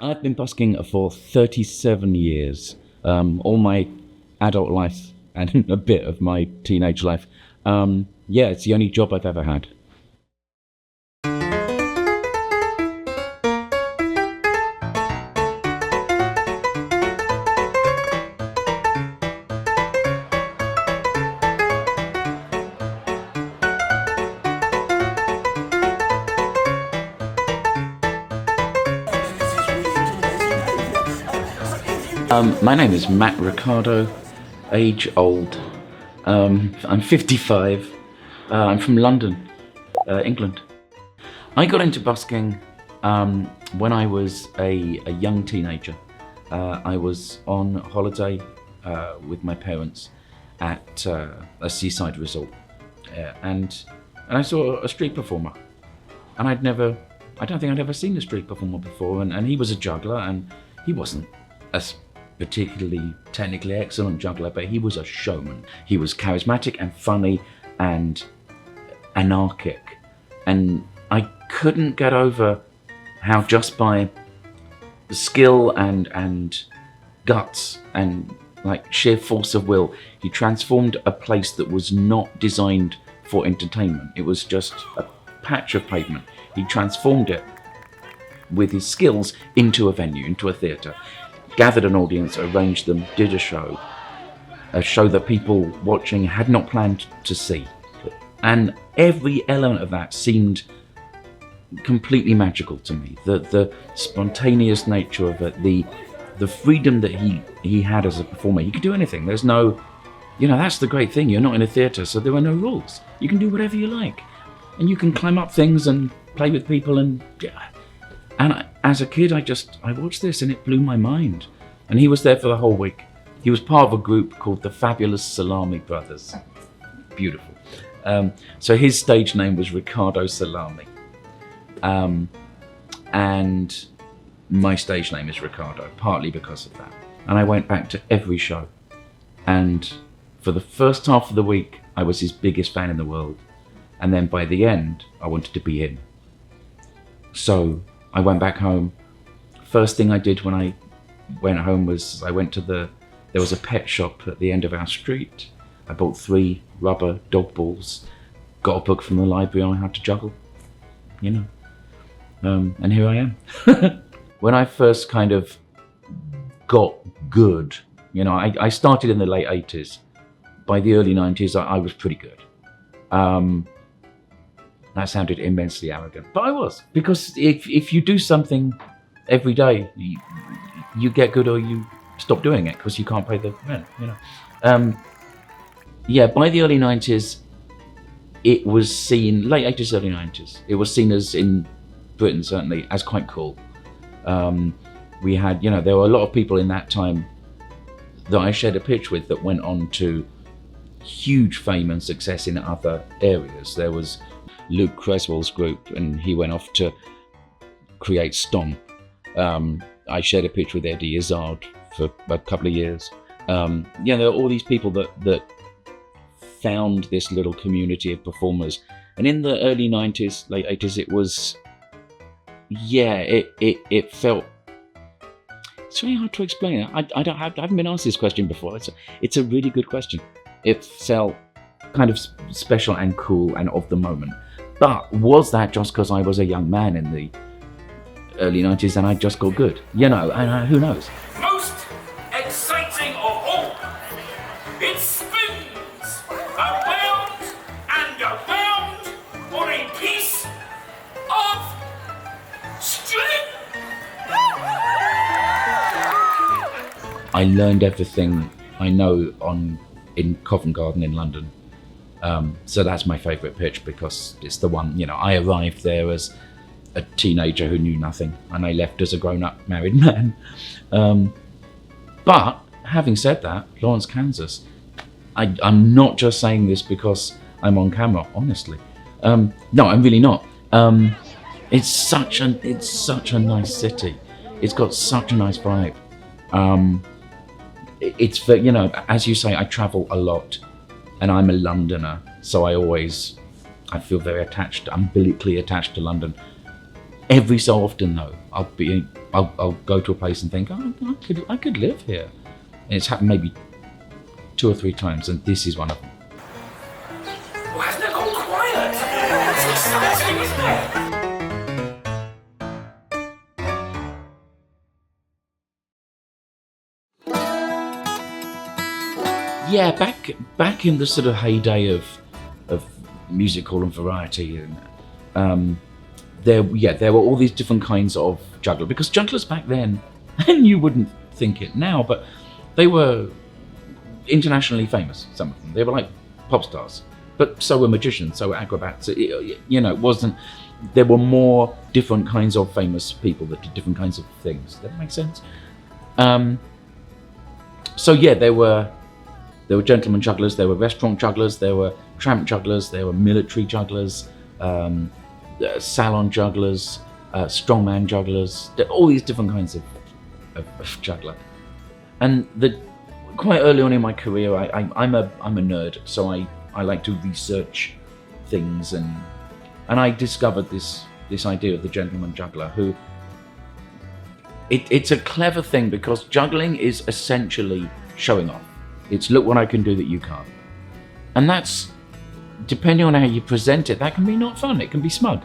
I've been busking for 37 years, all my adult life and a bit of my teenage life. Yeah, it's the only job I've ever had. My name is Matt Ricardo, age old. I'm 55. I'm from London, England. I got into busking when I was a young teenager. I was on holiday with my parents at a seaside resort, and I saw a street performer, and I don't think I'd ever seen a street performer before, and he was a juggler, and he wasn't a particularly technically excellent juggler, but he was a showman. He was charismatic and funny and anarchic, and I couldn't get over how just by skill and guts and like sheer force of will, he transformed a place that was not designed for entertainment. It was just a patch of pavement. He transformed it with his skills into a venue, into a theatre. Gathered an audience, arranged them, did a show that people watching had not planned to see. And every element of that seemed completely magical to me. The spontaneous nature of it, the freedom that he had as a performer. He could do anything. There's no, that's the great thing. You're not in a theatre, so there are no rules. You can do whatever you like. And you can climb up things and play with people as a kid, I watched this and it blew my mind. And he was there for the whole week. He was part of a group called the Fabulous Salami Brothers. Beautiful. So his stage name was Ricardo Salami. And my stage name is Ricardo, partly because of that. And I went back to every show. And for the first half of the week, I was his biggest fan in the world. And then by the end, I wanted to be him. So I went back home. First thing I did when I went home was I went to there was a pet shop at the end of our street. I bought 3 rubber dog balls, got a book from the library on how to juggle, and here I am. When I first kind of got good, I started in the late 80s. By the early 90s, I was pretty good. That sounded immensely arrogant, but I was, because if you do something every day, you get good or you stop doing it because you can't pay the rent. By the early 90s, it was seen, late 80s, early 90s, it was seen as, in Britain certainly, as quite cool. We had, there were a lot of people in that time that I shared a pitch with that went on to huge fame and success in other areas. There was Luke Creswell's group, and he went off to create Stomp. I shared a pitch with Eddie Izzard for a couple of years. There are all these people that found this little community of performers. And in the early 90s, late 80s, it was, it felt, it's really hard to explain. I haven't been asked this question before. It's a really good question. It felt kind of special and cool and of the moment. But was that just because I was a young man in the early 90s and I just got good? And who knows? Most exciting of all, it spins around and around on a piece of string. I learned everything I know in Covent Garden in London. So that's my favourite pitch because it's the one, I arrived there as a teenager who knew nothing and I left as a grown-up married man. But having said that, Lawrence, Kansas, I'm not just saying this because I'm on camera, honestly. No, I'm really not. It's such a nice city. It's got such a nice vibe. It's, as you say, I travel a lot. And I'm a Londoner, so I feel very attached, umbilically attached to London. Every so often though, I'll go to a place and think, oh, I could live here. And it's happened maybe 2 or 3 times, and this is one of them. Well, hasn't it gone quiet? It's exciting, isn't it? Yeah, back in the sort of heyday of music hall and variety, and there were all these different kinds of juggler, because jugglers back then, and you wouldn't think it now, but they were internationally famous. Some of them, they were like pop stars, but so were magicians, so were acrobats. It wasn't. There were more different kinds of famous people that did different kinds of things. Does that make sense? So yeah, there were gentleman jugglers, there were restaurant jugglers, there were tramp jugglers, there were military jugglers, salon jugglers, strongman jugglers, all these different kinds of juggler. And quite early on in my career, I'm a nerd, so I like to research things, and I discovered this idea of the gentleman juggler, who it's a clever thing, because juggling is essentially showing off. It's look what I can do that you can't. And that's, depending on how you present it, that can be not fun, it can be smug,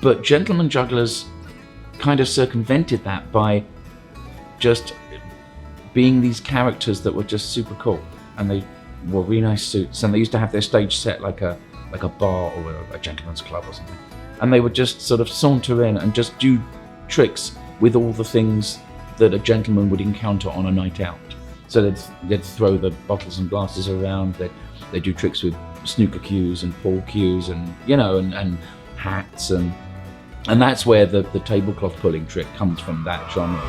But gentleman jugglers kind of circumvented that by just being these characters that were just super cool. And they wore really nice suits, and they used to have their stage set like a bar or a gentleman's club or something. And they would just sort of saunter in and just do tricks with all the things that a gentleman would encounter on a night out. So they'd throw the bottles and glasses around, they'd do tricks with snooker cues and pool cues, and and hats, and that's where the tablecloth pulling trick comes from, that genre.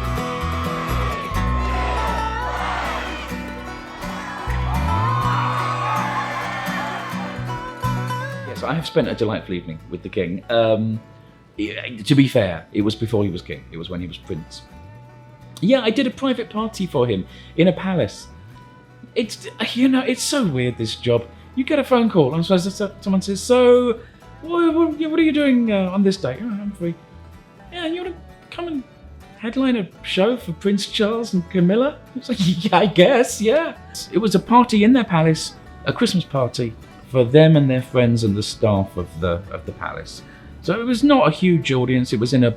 Yes, I have spent a delightful evening with the king. To be fair, it was before he was king, it was when he was prince. Yeah, I did a private party for him in a palace. It's so weird, this job. You get a phone call, and someone says, "So, what are you doing on this day?" "Oh, I'm free." "Yeah, you want to come and headline a show for Prince Charles and Camilla?" It's like, "Yeah, I guess, yeah." It was a party in their palace, a Christmas party for them and their friends and the staff of the palace. So it was not a huge audience. It was in a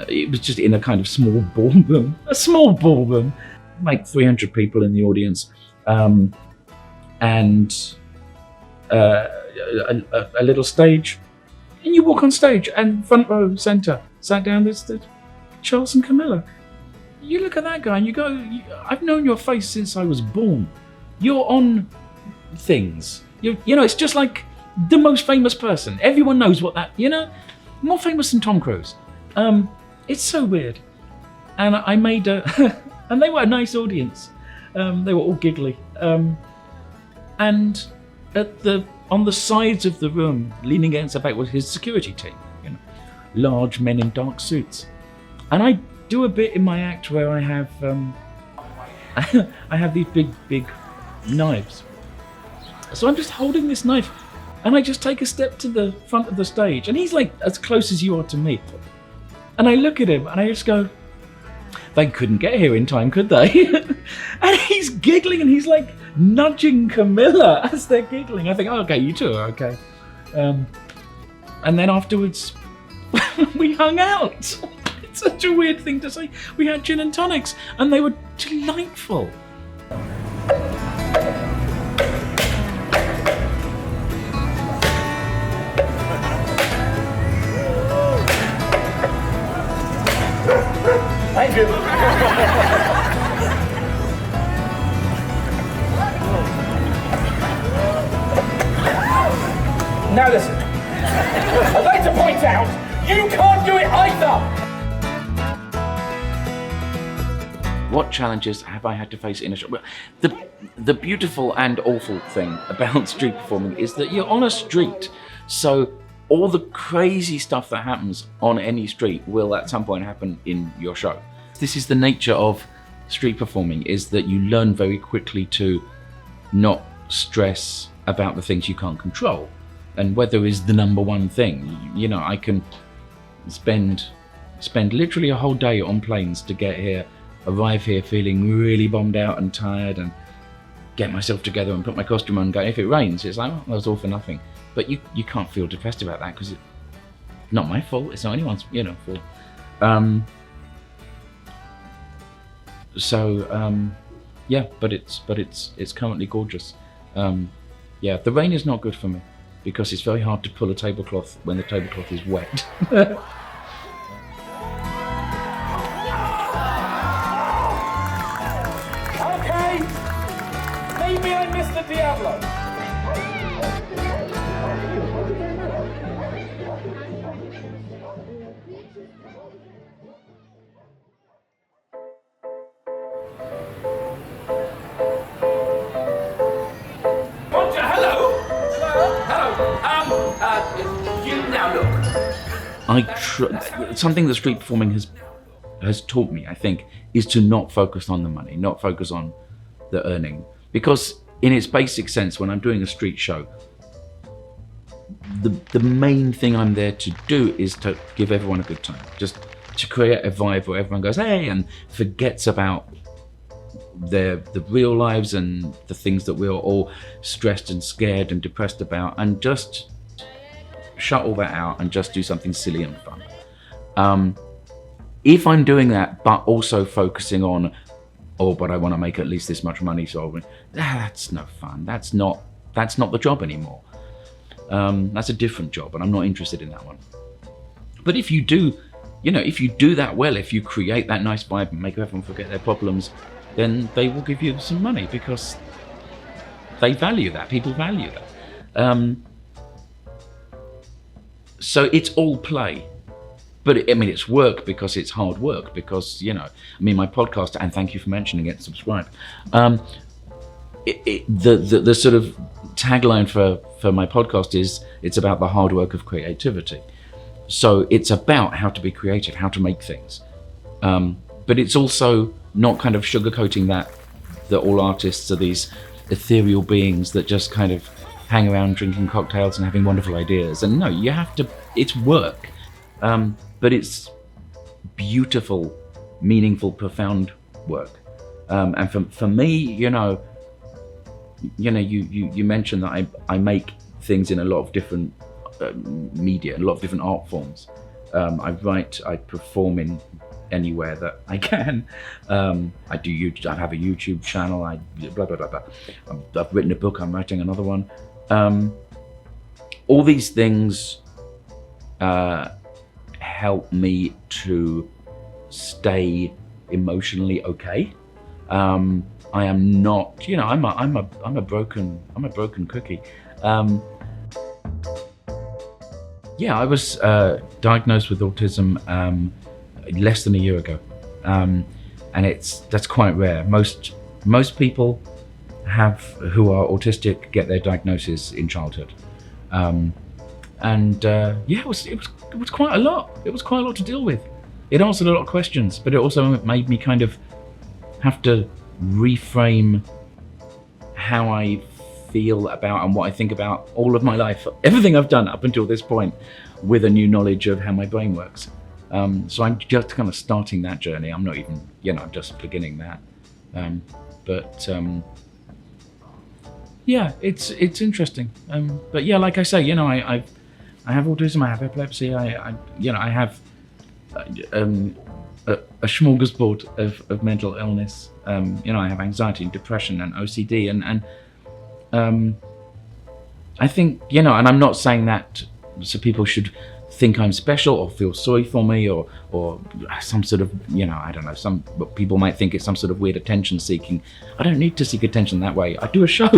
it was just in a kind of small ballroom, like 300 people in the audience, and a little stage. And you walk on stage, and front row center, sat down, there's Charles and Camilla. You look at that guy and you go, "I've known your face since I was born. You're on things. It's just like the most famous person. Everyone knows what that, more famous than Tom Cruise." It's so weird. And I made and they were a nice audience. They were all giggly. And on the sides of the room, leaning against the back, was his security team. Large men in dark suits. And I do a bit in my act where I have I have these big knives. So I'm just holding this knife, and I just take a step to the front of the stage, and he's like as close as you are to me. And I look at him and I just go, "They couldn't get here in time, could they?" And he's giggling, and he's like nudging Camilla as they're giggling. I think, "Oh, okay, you two are okay." And then afterwards, we hung out. It's such a weird thing to say. We had gin and tonics, and they were delightful. Thank you. Now listen, I'd like to point out, you can't do it either! What challenges have I had to face in a show? Well, the beautiful and awful thing about street performing is that you're on a street, so all the crazy stuff that happens on any street will at some point happen in your show. This is the nature of street performing, is that you learn very quickly to not stress about the things you can't control. and weather is the number one thing. You know, I can spend literally a whole day on planes to get here, arrive here feeling really bombed out and tired, and get myself together and put my costume on and go. If it rains, it's like, oh, that was all for nothing. But you can't feel depressed about that, because it's not my fault. It's not anyone's, you know, fault. Yeah, but it's currently gorgeous. Yeah, the rain is not good for me, because it's very hard to pull a tablecloth when the tablecloth is wet. Okay, leave me and Mr. Diablo. Roger, hello. Hello. You now look. Something that street performing has taught me, I think, is to not focus on the money, not focus on the earning. Because in its basic sense, when I'm doing a street show, the main thing I'm there to do is to give everyone a good time. Just to create a vibe where everyone goes, hey, and forgets about the real lives and the things that we're all stressed and scared and depressed about, and just shut all that out and just do something silly and fun. If I'm doing that, but also focusing on, oh, but I want to make at least this much money, so that's no fun. That's not the job anymore. That's a different job, and I'm not interested in that one. But if you do, if you do that well, if you create that nice vibe and make everyone forget their problems, then they will give you some money, because they value that. People value that. So it's all play. But it's work, because it's hard work, because, my podcast, and thank you for mentioning it, subscribe. The sort of tagline for my podcast is, it's about the hard work of creativity. So it's about how to be creative, how to make things. But it's also not kind of sugarcoating that all artists are these ethereal beings that just kind of hang around drinking cocktails and having wonderful ideas. And no, you have to, it's work. But it's beautiful, meaningful, profound work. And for me, you mentioned that I make things in a lot of different media, a lot of different art forms. I write, I perform in anywhere that I can. I do YouTube, I have a YouTube channel, blah, blah, blah, blah. I've written a book, I'm writing another one. All these things help me to stay emotionally okay. I am not, I'm a broken cookie. Yeah, I was diagnosed with autism less than a year ago, and that's quite rare. Most people who are autistic get their diagnosis in childhood, it was quite a lot. It was quite a lot to deal with. It answered a lot of questions, but it also made me kind of have to reframe how I feel about and what I think about all of my life, everything I've done up until this point, with a new knowledge of how my brain works. So I'm just kind of starting that journey. I'm not even, I'm just beginning that. Yeah, it's interesting. But yeah, like I say, I have autism, I have epilepsy, I have a smorgasbord of mental illness. I have anxiety and depression and OCD, and I think, and I'm not saying that so people should think I'm special or feel sorry for me or some sort of, I don't know, what people might think it's some sort of weird attention seeking. I don't need to seek attention that way. I do a show,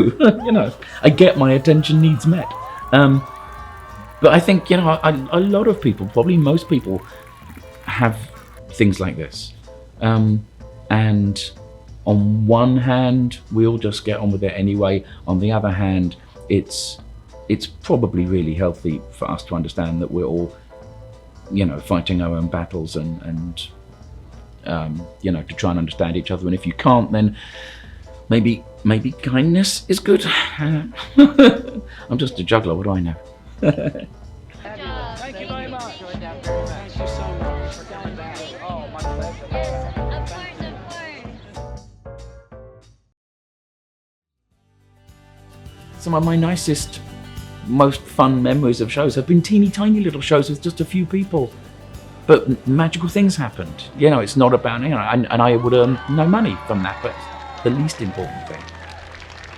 I get my attention needs met. But I think, a lot of people, probably most people, have things like this. And on one hand, we all just get on with it anyway. On the other hand, it's probably really healthy for us to understand that we're all, fighting our own battles and to try and understand each other. And if you can't, then maybe kindness is good. I'm just a juggler, what do I know? Thank you very much. Thank you so much for coming back. Oh, my pleasure. Yes, of course. Some of my nicest, most fun memories of shows have been teeny tiny little shows with just a few people. But magical things happened. You know, it's not about, you know, and I would earn no money from that, but it's the least important thing.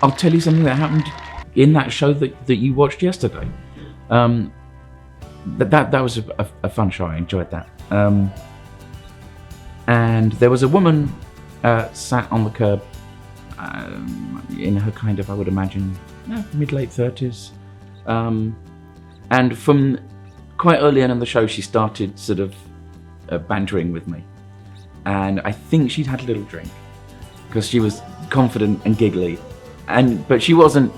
I'll tell you something that happened in that show that you watched yesterday. That was a fun show. I enjoyed that. And there was a woman sat on the curb in her kind of, I would imagine, mid-late 30s. And from quite early on in the show, she started sort of bantering with me. And I think she'd had a little drink because she was confident and giggly. But she wasn't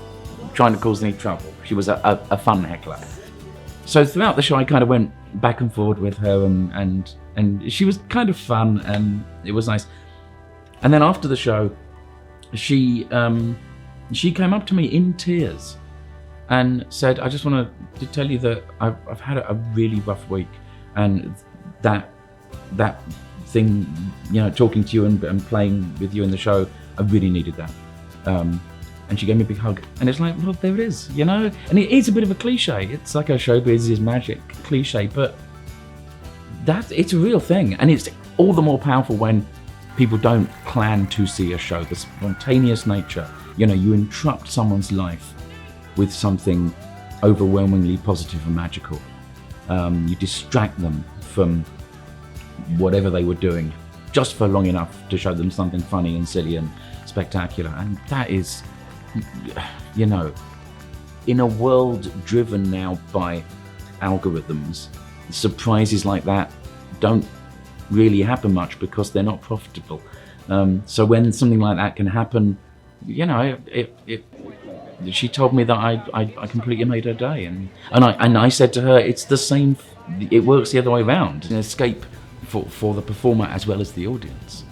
trying to cause any trouble. She was a fun heckler. So throughout the show, I kind of went back and forward with her, and she was kind of fun, and it was nice. And then after the show, she came up to me in tears and said, "I just want to tell you that I've had a really rough week, and that thing, you know, talking to you and playing with you in the show, I really needed that." And she gave me a big hug, and it's like, well, there it is, you know. And it is a bit of a cliche. It's like a showbiz is magic cliche, but it's a real thing, and it's all the more powerful when people don't plan to see a show. The spontaneous nature, you know, you interrupt someone's life with something overwhelmingly positive and magical. You distract them from whatever they were doing just for long enough to show them something funny and silly and spectacular. And that is, you know, in a world driven now by algorithms, surprises like that don't really happen much because they're not profitable. So when something like that can happen, you know, she told me that I completely made her day, and I said to her, it's the same. It works the other way around. An escape for the performer as well as the audience.